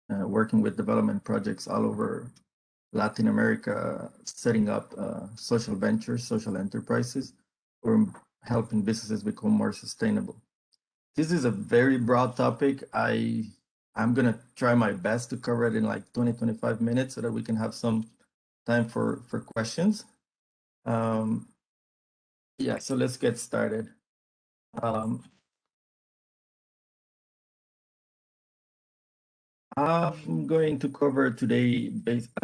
working with development projects all over Latin America, setting up social ventures, social enterprises, or helping businesses become more sustainable. This is a very broad topic. I'm gonna try my best to cover it in like 20, 25 minutes so that we can have some time for questions. Yeah, so let's get started. I'm going to cover today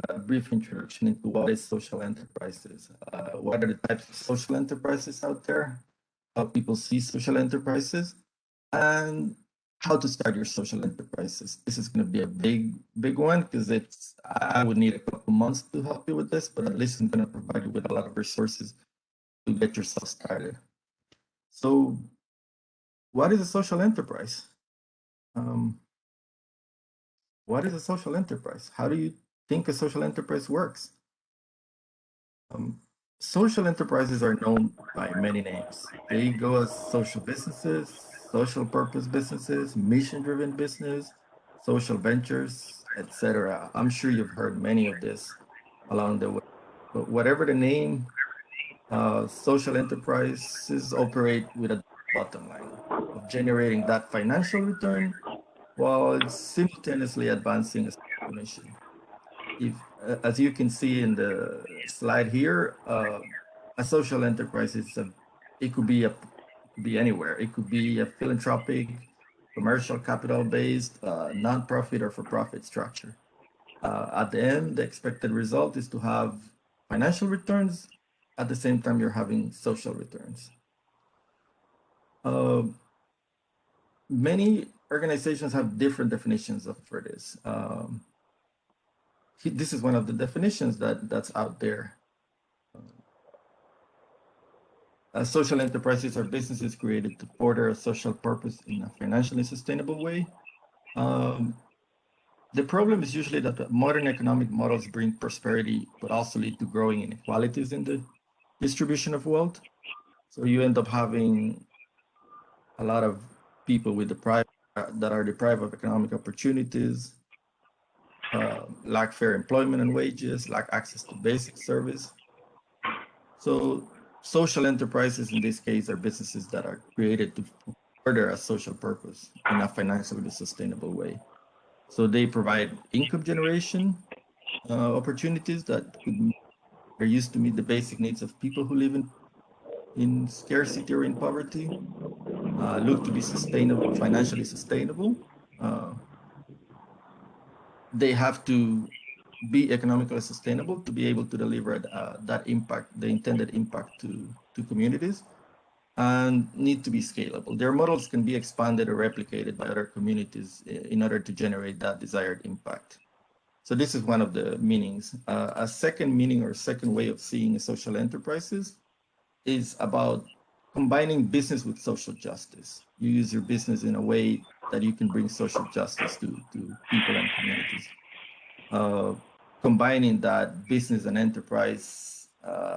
a brief introduction into what is social enterprises, what are the types of social enterprises out there, how people see social enterprises, and how to start your social enterprises. This is going to be a big one because I would need a couple months to help you with this, but at least I'm going to provide you with a lot of resources to get yourself started. So, what is a social enterprise? What is a social enterprise? How do you think a social enterprise works? Social enterprises are known by many names. They go as social businesses, social purpose businesses, mission-driven business, social ventures, etc. I'm sure you've heard many of this along the way. But whatever the name, social enterprises operate with a bottom line of generating that financial return while simultaneously advancing a mission. As you can see in the slide here, a social enterprise it could be anywhere. It could be a philanthropic, commercial capital-based, nonprofit or for-profit structure. At the end, the expected result is to have financial returns. At the same time, you're having social returns. Many organizations have different definitions for this. This is one of the definitions that's out there. Social enterprises are businesses created to further a social purpose in a financially sustainable way. The problem is usually that modern economic models bring prosperity, but also lead to growing inequalities in the distribution of wealth. So you end up having a lot of people with that are deprived of economic opportunities, lack fair employment and wages, lack access to basic service. So social enterprises in this case are businesses that are created to further a social purpose in a financially sustainable way. So they provide income generation opportunities that are used to meet the basic needs of people who live in scarcity or in poverty, look to be sustainable, financially sustainable. They have to be economically sustainable to be able to deliver that impact, the intended impact to communities, and need to be scalable. Their models can be expanded or replicated by other communities in order to generate that desired impact. So this is one of the meanings. A second meaning or second way of seeing social enterprises is about combining business with social justice. You use your business in a way that you can bring social justice to people and communities. Combining that business and enterprise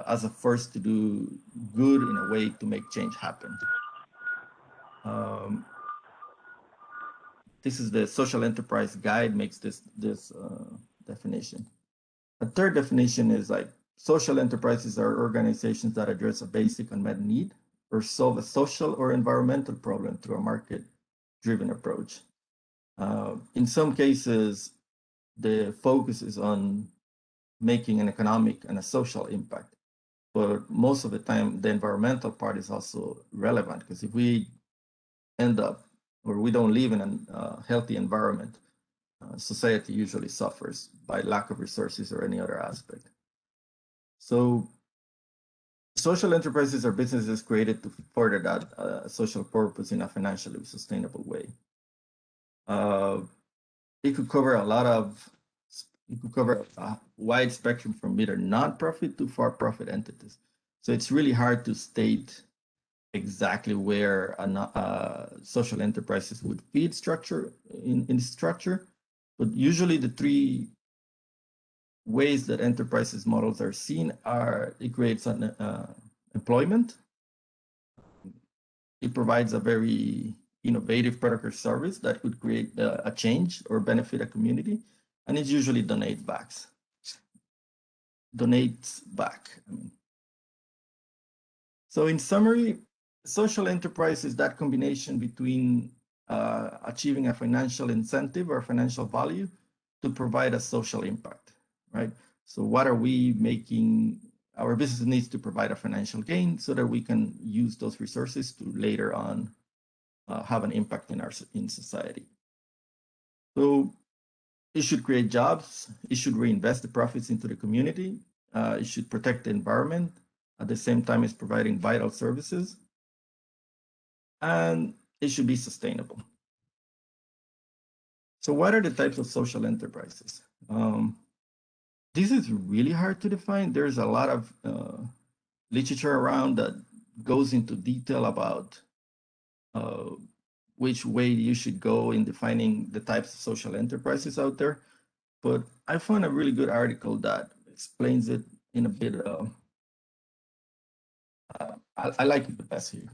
as a force to do good in a way to make change happen. This is the social enterprise guide makes this definition. A third definition is like social enterprises are organizations that address a basic unmet need or solve a social or environmental problem through a market-driven approach. In some cases, the focus is on making an economic and a social impact. But most of the time, the environmental part is also relevant because if we end up or we don't live in a healthy environment, society usually suffers by lack of resources or any other aspect. So social enterprises are businesses created to further that social purpose in a financially sustainable way. It could cover a wide spectrum from either non-profit to for-profit entities. So it's really hard to state exactly where social enterprises would feed structure in structure, but usually the three ways that enterprises models are seen are it creates employment, it provides a very innovative product or service that could create a change or benefit a community, and it usually donates back. So in summary, social enterprise is that combination between achieving a financial incentive or financial value to provide a social impact, right? So what are we making? Our business needs to provide a financial gain so that we can use those resources to later on have an impact in society. So it should create jobs. It should reinvest the profits into the community. It should protect the environment. At the same time, it's providing vital services. And it should be sustainable. So what are the types of social enterprises? This is really hard to define. There's a lot of literature around that goes into detail about which way you should go in defining the types of social enterprises out there. But I found a really good article that explains it in a bit. I like it the best here.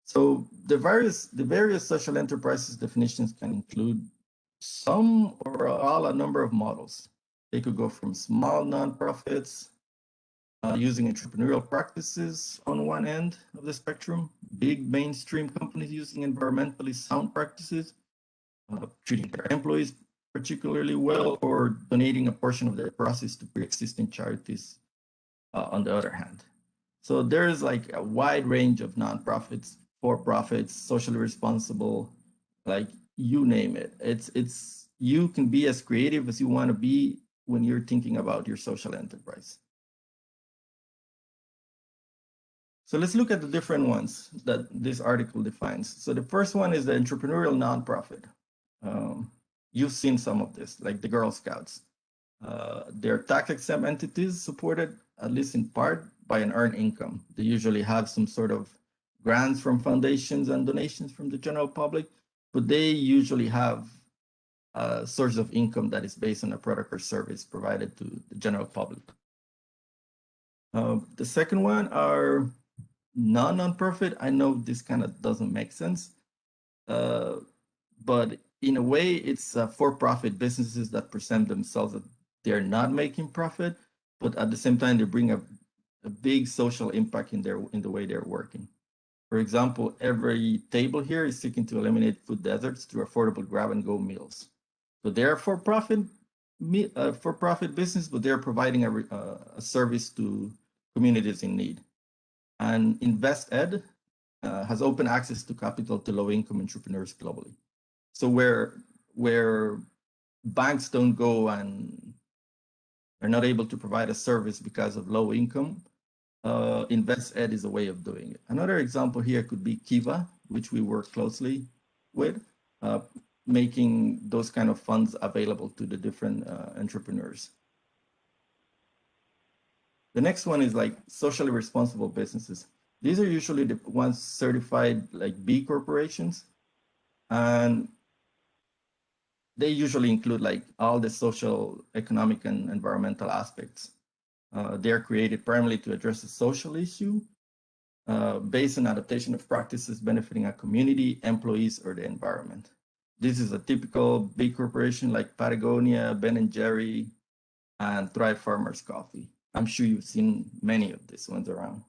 So the various social enterprises definitions can include some or all a number of models. They could go from small nonprofits using entrepreneurial practices on one end of the spectrum, big mainstream companies using environmentally sound practices, treating their employees particularly well, or donating a portion of their profits to pre-existing charities on the other hand. So there's like a wide range of nonprofits, for-profits, socially responsible, like you name it. It's you can be as creative as you want to be when you're thinking about your social enterprise. So let's look at the different ones that this article defines. So the first one is the entrepreneurial nonprofit. You've seen some of this, like the Girl Scouts. They're tax-exempt entities supported, at least in part, by an earned income. They usually have some sort of grants from foundations and donations from the general public, but they usually have a source of income that is based on a product or service provided to the general public. The second one are non-profit. I know this kind of doesn't make sense, but in a way, it's for-profit businesses that present themselves that they're not making profit, but at the same time, they bring a big social impact in the way they're working. For example, every table here is seeking to eliminate food deserts through affordable grab-and-go meals. So they're for-profit business, but they're providing a service to communities in need. And InvestEd has open access to capital to low-income entrepreneurs globally. So where banks don't go and are not able to provide a service because of low income, InvestEd is a way of doing it. Another example here could be Kiva, which we work closely with, making those kind of funds available to the different entrepreneurs. The next one is like socially responsible businesses. These are usually the ones certified like B corporations, and they usually include like all the social, economic, and environmental aspects. They're created primarily to address a social issue based on adaptation of practices benefiting a community, employees, or the environment. This is a typical big corporation like Patagonia, Ben & Jerry, and Thrive Farmers Coffee. I'm sure you've seen many of these ones around.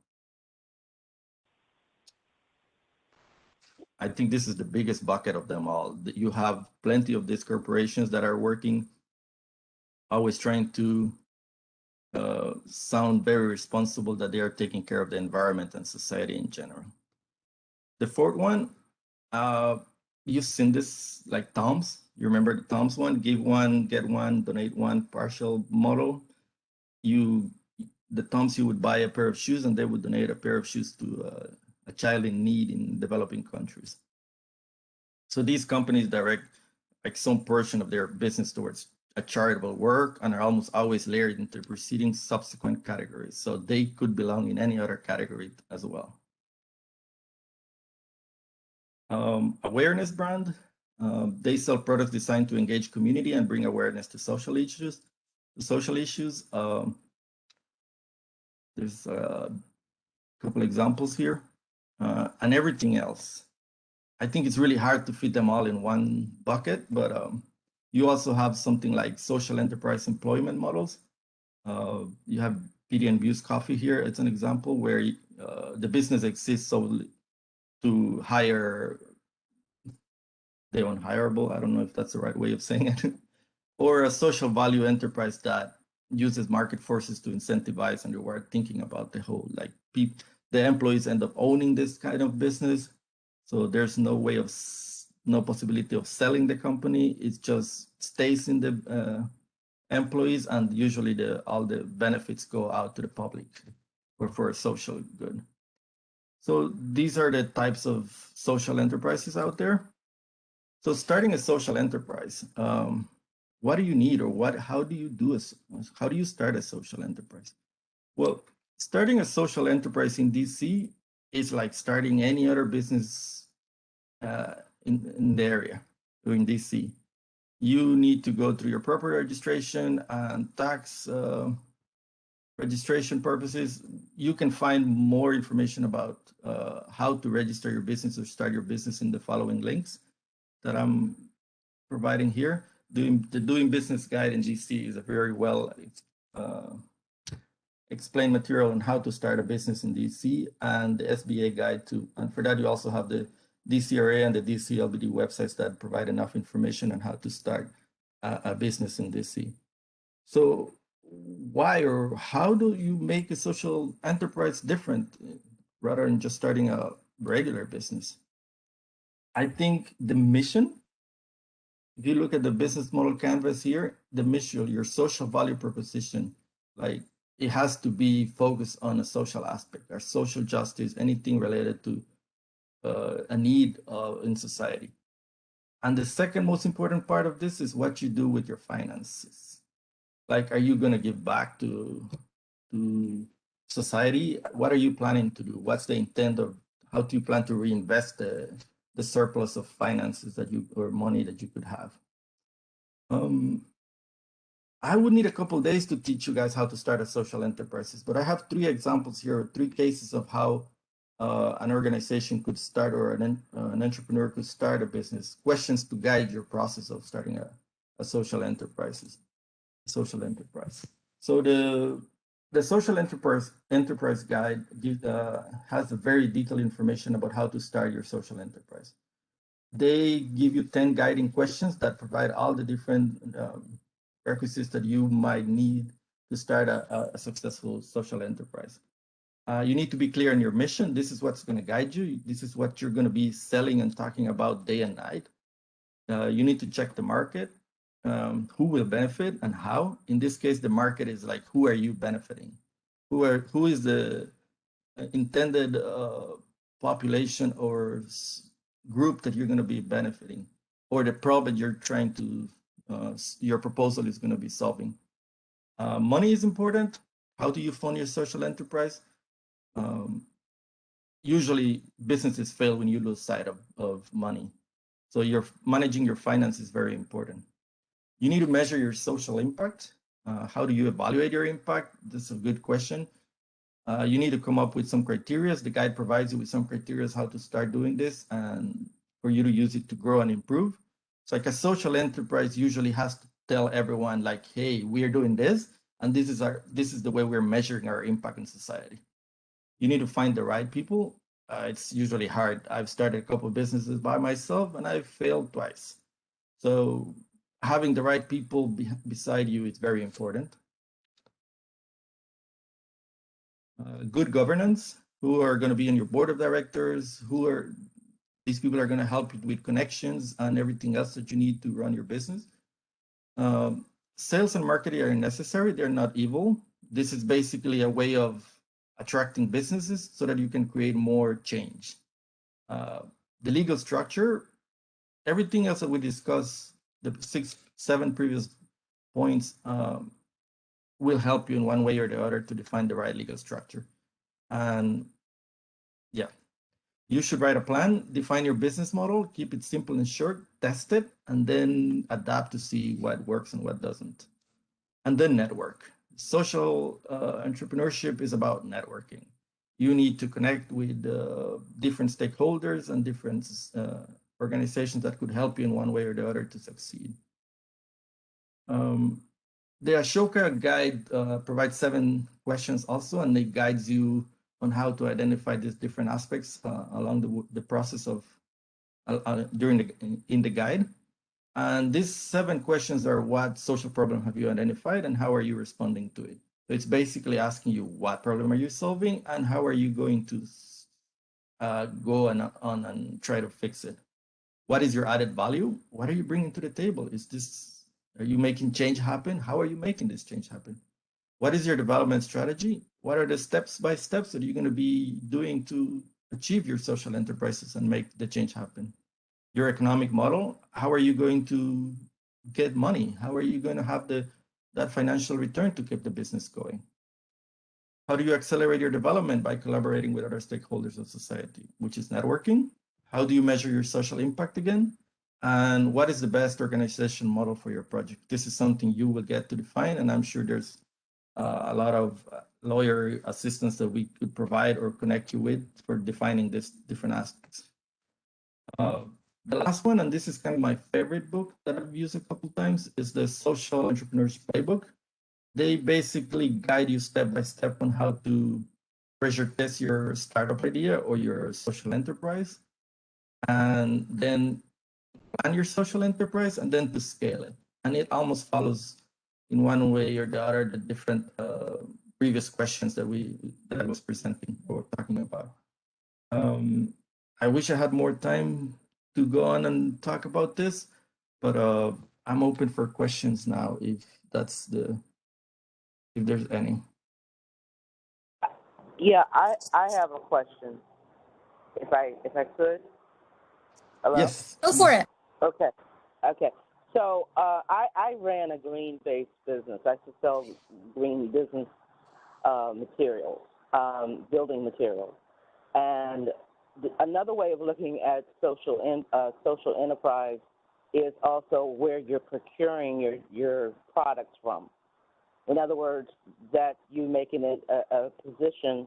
I think this is the biggest bucket of them all. You have plenty of these corporations that are working, always trying to sound very responsible, that they are taking care of the environment and society in general. The fourth one, you've seen this like Tom's. You remember the Tom's one? Give one, get one, donate one partial model. The Tom's, you would buy a pair of shoes and they would donate a pair of shoes to a child in need in developing countries. So these companies direct like some portion of their business towards a charitable work and are almost always layered into preceding subsequent categories. So they could belong in any other category as well. Awareness brand. They sell products designed to engage community and bring awareness to social issues. There's a couple examples here, and everything else. I think it's really hard to fit them all in one bucket, but you also have something like social enterprise employment models. You have PD and Views Coffee here. It's an example where the business exists solely to hire the unhireable. I don't know if that's the right way of saying it. Or a social value enterprise that uses market forces to incentivize and reward, thinking about the whole, like the employees end up owning this kind of business. So there's no way of, no possibility of selling the company. It just stays in the employees, and usually all the benefits go out to the public or for a social good. So these are the types of social enterprises out there. So starting a social enterprise, what do you need, or how do you how do you start a social enterprise? Well, starting a social enterprise in DC is like starting any other business in the area or in DC. You need to go through your property registration and tax registration purposes. You can find more information about how to register your business or start your business in the following links that I'm providing here. The Doing Business Guide in DC is a very well explained material on how to start a business in DC, and the SBA guide too. And for that, you also have the DCRA and the DCLBD websites that provide enough information on how to start a business in DC. So why or how do you make a social enterprise different rather than just starting a regular business? I think the mission, if you look at the business model canvas here, the mission, your social value proposition, like it has to be focused on a social aspect or social justice, anything related to a need in society. And the second most important part of this is what you do with your finances. Like, are you going to give back to society? What are you planning to do? What's the intent of how do you plan to reinvest the surplus of finances that you or money that you could have? I would need a couple of days to teach you guys how to start a social enterprises, but I have 3 examples here, 3 cases of how an organization could start or an entrepreneur could start a business, questions to guide your process of starting a social enterprise. So the social enterprise guide has a very detailed information about how to start your social enterprise. They give you 10 guiding questions that provide all the different requisites that you might need to start a successful social enterprise. You need to be clear on your mission. This is what's going to guide you. This is what you're going to be selling and talking about day and night. You need to check the market, who will benefit and how. In this case, the market is like, who are you benefiting? Who is the intended population or group that you're going to be benefiting, or the problem you're trying to, your proposal is going to be solving. Money is important. How do you fund your social enterprise? Usually businesses fail when you lose sight of money. So you're managing your finance is very important. You need to measure your social impact. How do you evaluate your impact? This is a good question. You need to come up with some criteria. The guide provides you with some criteria how to start doing this and for you to use it to grow and improve. So like a social enterprise usually has to tell everyone like, hey, we're doing this, and this is the way we're measuring our impact in society. You need to find the right people. It's usually hard. I've started a couple of businesses by myself and I've failed twice. So having the right people beside you is very important. Good governance, who are going to be in your board of directors, these people are going to help you with connections and everything else that you need to run your business. Sales and marketing are necessary. They're not evil. This is basically a way of attracting businesses so that you can create more change. The legal structure, everything else that we discussed, the 7 previous points, will help you in one way or the other to define the right legal structure. And yeah, you should write a plan, define your business model, keep it simple and short, test it, and then adapt to see what works and what doesn't. And then network. Social entrepreneurship is about networking. You need to connect with different stakeholders and different organizations that could help you in one way or the other to succeed. The Ashoka guide provides 7 questions also, and it guides you on how to identify these different aspects along the process of in the guide. And these 7 questions are: what social problem have you identified and how are you responding to it? So it's basically asking you, what problem are you solving and how are you going to go on and try to fix it? What is your added value? What are you bringing to the table? Are you making change happen? How are you making this change happen? What is your development strategy? What are the steps by steps that you're going to be doing to achieve your social enterprises and make the change happen? Your economic model, how are you going to get money? How are you going to have that financial return to keep the business going? How do you accelerate your development? By collaborating with other stakeholders of society, which is networking. How do you measure your social impact again? And what is the best organization model for your project? This is something you will get to define, and I'm sure there's a lot of lawyer assistance that we could provide or connect you with for defining these different aspects. The last one, and this is kind of my favorite book that I've used a couple times, is the Social Entrepreneurship Playbook. They basically guide you step by step on how to pressure test your startup idea or your social enterprise, and then plan your social enterprise, and then to scale it. And it almost follows in one way or the other the different previous questions that I was presenting or talking about. I wish I had more time to go on and talk about this, but I'm open for questions now if there's any. Yeah, I have a question. If I could. Hello? Yes. Go for it. Okay. So I ran a green-based business. I used to sell green business materials, building materials. And another way of looking at social enterprise is also where you're procuring your products from. In other words, that you making it a position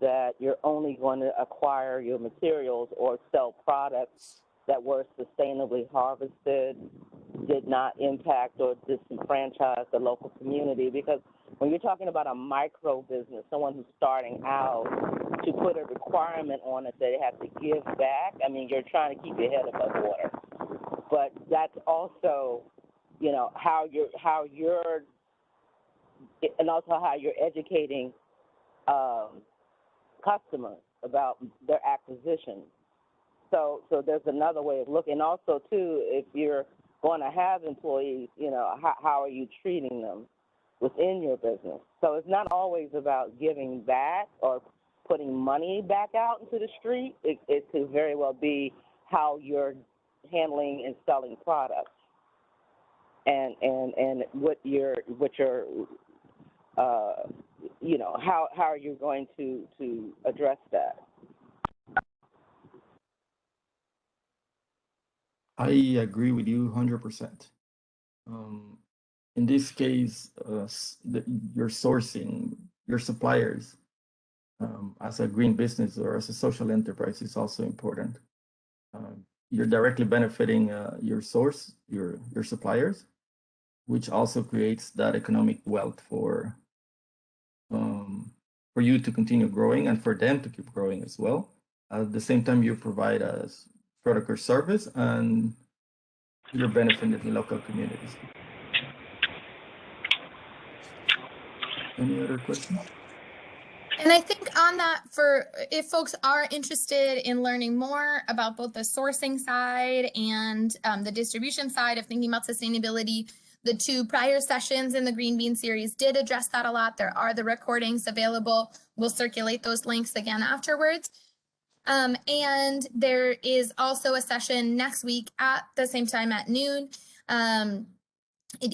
that you're only going to acquire your materials or sell products that were sustainably harvested, did not impact or disenfranchise the local community. Because when you're talking about a micro business, someone who's starting out, to put a requirement on it that they have to give back, I mean, you're trying to keep your head above water. But that's also, how you're and also how you're educating customers about their acquisition. So there's another way of looking. Also, too, if you're going to have employees, how are you treating them within your business? So it's not always about giving back or putting money back out into the street. It could very well be how you're handling and selling products, and what you're how are you going to address that? I agree with you 100%. In this case, your sourcing, your suppliers, as a green business or as a social enterprise is also important. You're directly benefiting your source, your suppliers, which also creates that economic wealth for you to continue growing and for them to keep growing as well. At the same time, you provide a product or service, and you're benefiting the local communities. Any other questions? And I think on that, if folks are interested in learning more about both the sourcing side and the distribution side of thinking about sustainability, the 2 prior sessions in the Green Bean series did address that a lot. There are the recordings available. We'll circulate those links again afterwards. And there is also a session next week at the same time at noon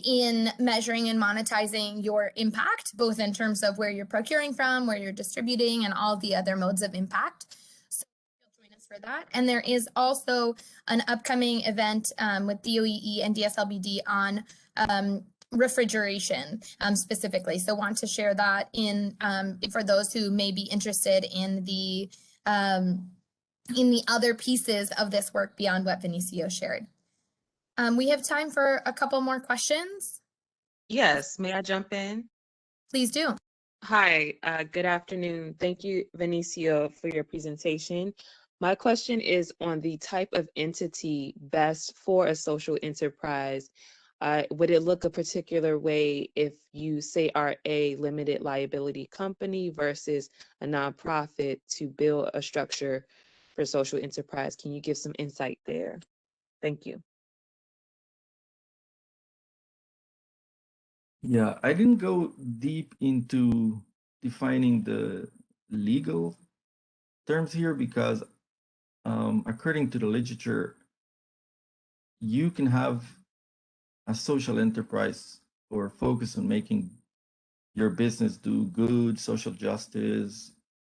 in measuring and monetizing your impact, both in terms of where you're procuring from, where you're distributing, and all the other modes of impact. So you'll join us for that. And there is also an upcoming event with DOEE and DSLBD on refrigeration specifically. So want to share that in for those who may be interested in the other pieces of this work beyond what Vinicio shared. We have time for a couple more questions. Yes, may I jump in? Please do. Hi, good afternoon. Thank you, Vinicio, for your presentation. My question is on the type of entity best for a social enterprise. Would it look a particular way if you say are a limited liability company versus a nonprofit to build a structure for social enterprise? Can you give some insight there? Thank you. Yeah, I didn't go deep into defining the legal terms here because according to the literature, you can have a social enterprise or focus on making your business do good social justice,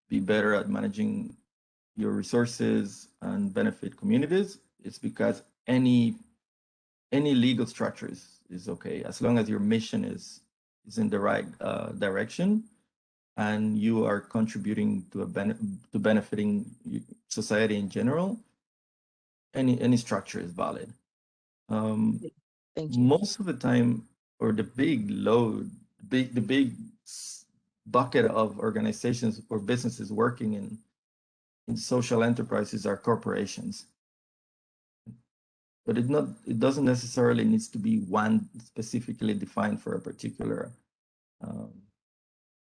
be better at managing your resources and benefit communities. It's because any legal structure is okay as long as your mission is in the right direction and you are contributing to to benefiting society in general. Any structure is valid. Thank you. Most of the time, or the big load, the big bucket of organizations or businesses working in social enterprises are corporations. But it doesn't necessarily needs to be one specifically defined for a particular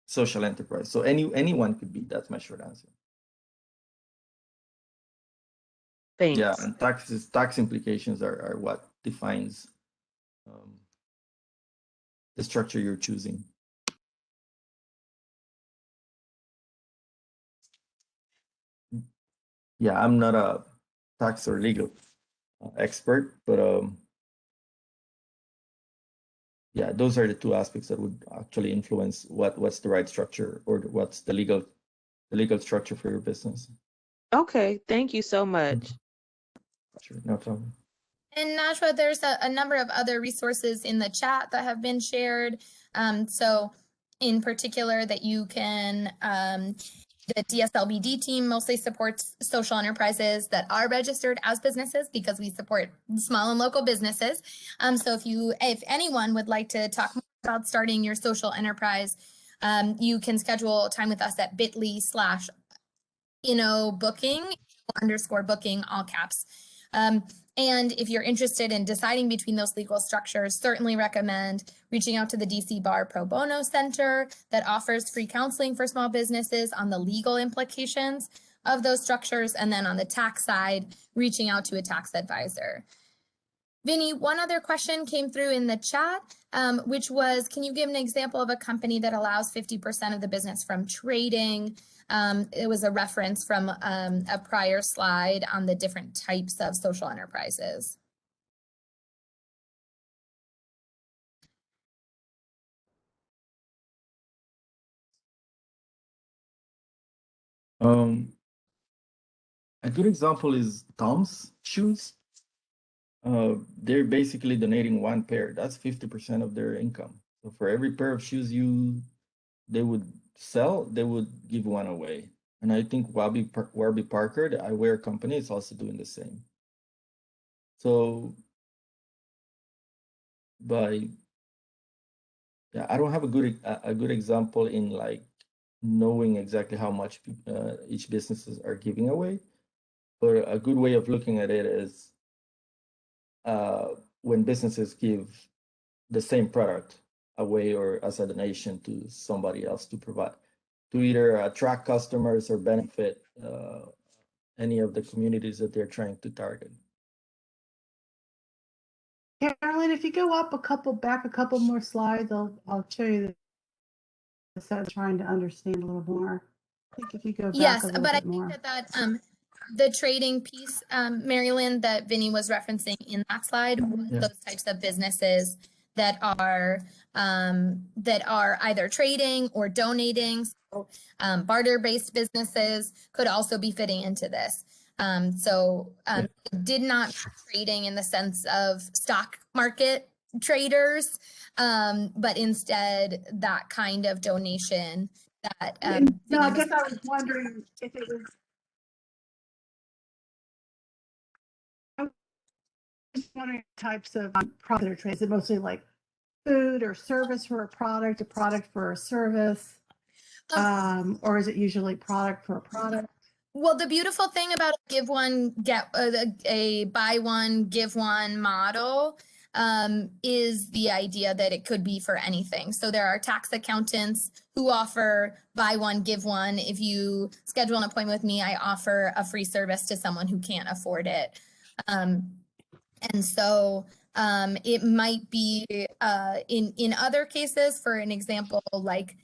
social enterprise. So anyone could be. That's my short answer. Thanks. Yeah, and tax implications are what defines the structure you're choosing. Yeah, I'm not a tax or legal expert, but yeah, those are the two aspects that would actually influence what's the right structure or what's the legal structure for your business. Okay, thank you so much. Sure, no problem. And Najwa, there's a number of other resources in the chat that have been shared. So in particular that you can, the DSLBD team mostly supports social enterprises that are registered as businesses because we support small and local businesses. So if anyone would like to talk more about starting your social enterprise, you can schedule time with us at bit.ly/booking_booking, all caps. And if you're interested in deciding between those legal structures, certainly recommend reaching out to the DC Bar Pro Bono Center that offers free counseling for small businesses on the legal implications of those structures. And then on the tax side, reaching out to a tax advisor. Vinny, one other question came through in the chat, which was, can you give an example of a company that allows 50% of the business from trading? It was a reference from a prior slide on the different types of social enterprises. A good example is Tom's shoes. They're basically donating one pair. That's 50% of their income. So for every pair of shoes they would sell, they would give one away. And I think Warby Parker, the eyewear company, is also doing the same. So I don't have a good example in like knowing exactly how much each businesses are giving away, but a good way of looking at it is when businesses give the same product away or as a donation to somebody else to provide to either attract customers or benefit any of the communities that they're trying to target. Carolyn, if you go up a couple more slides, I'll show you this. I'm trying to understand a little more. I think if you go back a little bit more. Yes, but I think that the trading piece, Marilyn, that Vinny was referencing in that slide, those types of businesses that are either trading or donating. So barter-based businesses could also be fitting into this. Did not trading in the sense of stock market traders, but instead that kind of donation that no, I guess I was wondering if it was, I was wondering types of product or trades. Is it mostly like food or service for a product for a service, or is it usually product for a product? Well, the beautiful thing about give one, get a buy one, give one model is the idea that it could be for anything. So there are tax accountants who offer buy one, give one. If you schedule an appointment with me, I offer a free service to someone who can't afford it. And so it might be in other cases, for an example, like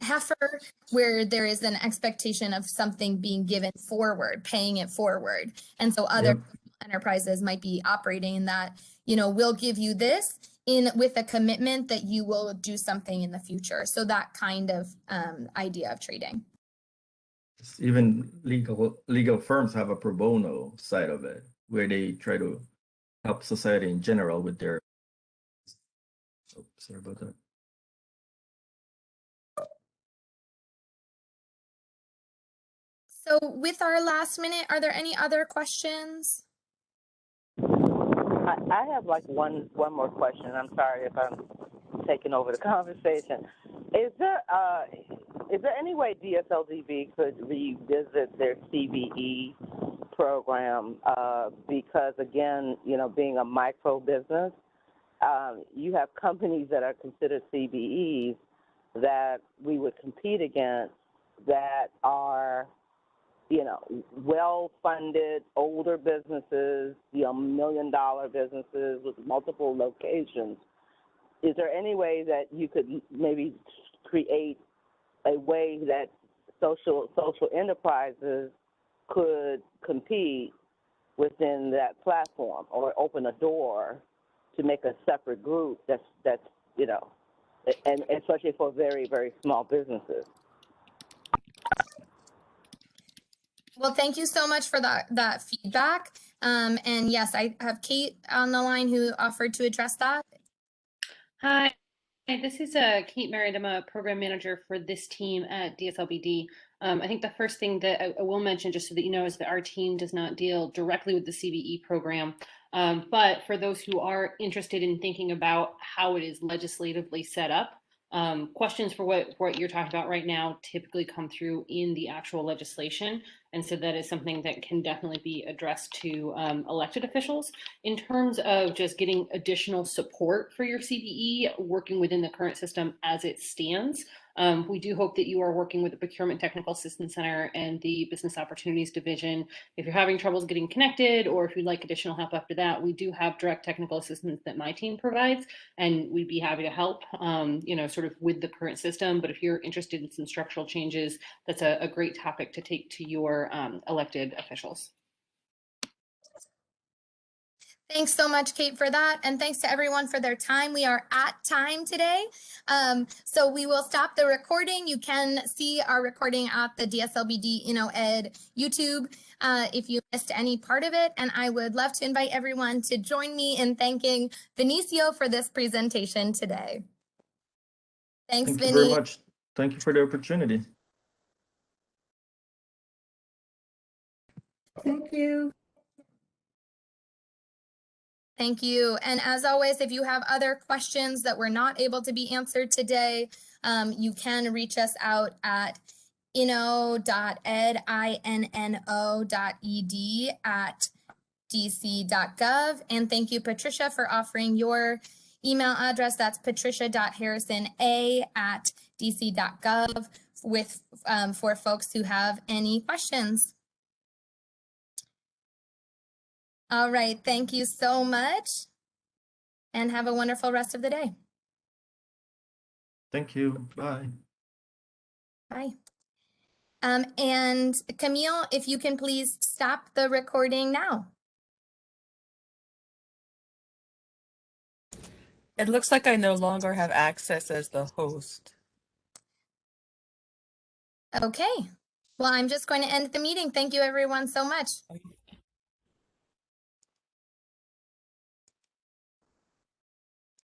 heifer, where there is an expectation of something being given forward, paying it forward. And so other enterprises might be operating in that, you know, we'll give you this with a commitment that you will do something in the future. So that kind of idea of trading. Even legal firms have a pro bono side of it, where they try to help society in general with their. Oh, sorry about that. So with our last minute, are there any other questions? I have like one more question. I'm sorry if I'm taking over the conversation. Is there any way DSLDB could revisit their CBE program? Because again, you know, being a micro business, you have companies that are considered CBEs that we would compete against that are, you know, well-funded, older businesses, you know, $1 million businesses with multiple locations. Is there any way that you could maybe create a way that social enterprises could compete within that platform, or open a door to make a separate group that's you know, and especially for very, very small businesses? Well, thank you so much for that feedback. And yes, I have Kate on the line who offered to address that. Hi, this is Kate Merritt. I'm a program manager for this team at DSLBD. I think the first thing that I will mention, just so that you know, is that our team does not deal directly with the CBE program. But for those who are interested in thinking about how it is legislatively set up, questions for what you're talking about right now typically come through in the actual legislation. And so that is something that can definitely be addressed to elected officials. In terms of just getting additional support for your CBE, working within the current system as it stands, we do hope that you are working with the Procurement Technical Assistance Center and the Business Opportunities Division. If you're having troubles getting connected, or if you'd like additional help after that, we do have direct technical assistance that my team provides, and we'd be happy to help, you know, sort of with the current system. But if you're interested in some structural changes, that's a great topic to take to your elected officials. Thanks so much, Kate, for that. And thanks to everyone for their time. We are at time today. So we will stop the recording. You can see our recording at the DSLBD InnoEd YouTube if you missed any part of it. And I would love to invite everyone to join me in thanking Vinicio for this presentation today. Thanks, Thank Vinny. you very much. Thank you for the opportunity. Thank you. Thank you. And as always, if you have other questions that were not able to be answered today, you can reach us out at inno.ed, inno.ed@dc.gov. And thank you, Patricia, for offering your email address. That's patricia.harrisona@dc.gov with for folks who have any questions. All right, thank you so much, and have a wonderful rest of the day. Thank you. Bye. Bye. And Camille, if you can please stop the recording now. It looks like I no longer have access as the host. Okay. Well, I'm just going to end the meeting. Thank you, everyone, so much.